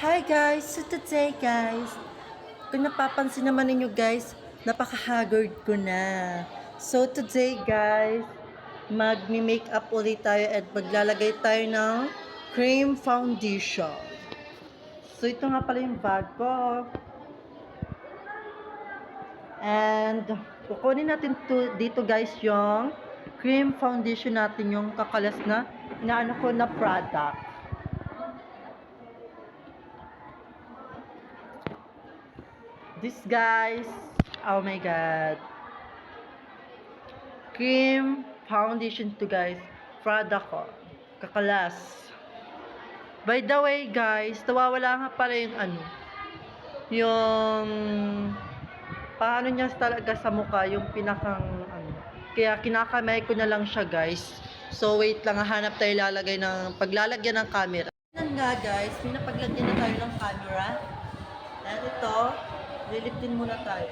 Hi guys! So today guys, kung napapansin naman ninyo guys, napaka-haggard ko na. So today guys, magmi-makeup ulit tayo at maglalagay tayo ng cream foundation. So ito nga pala yung bag ko. And kukunin natin dito guys yung cream foundation natin, yung kakalas na inaano ko na product. This guys, oh my god, cream foundation to guys, product ko, kakalas. By the way guys, nawawala nga pala yung yung paano niya talaga sa mukha, yung pinakang kaya kinakamay ko na lang siya guys. So wait lang, hanap tayo lalagay ng paglalagyan ng camera. Yan nga guys, pinapaglagyan na tayo ng camera. And ito, liliptin muna tayo.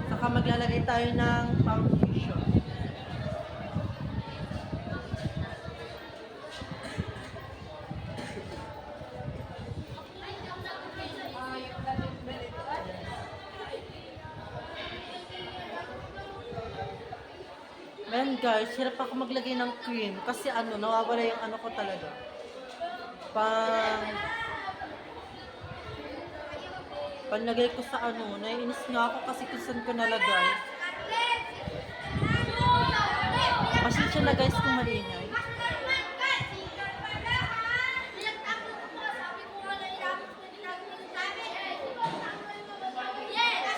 Saka maglalagay tayo ng foundation. Man guys, hirap ako maglagay ng cream kasi nawawala yung ko talaga. Panlagay ko sa naiinis nga ako kasi kung saan ko nalagay. Pasensya na guys kung maingay.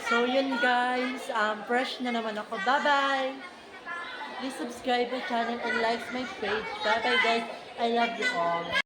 So yun guys, fresh na naman ako. Bye-bye! Please subscribe my channel and like my page. Bye-bye guys. I love you all.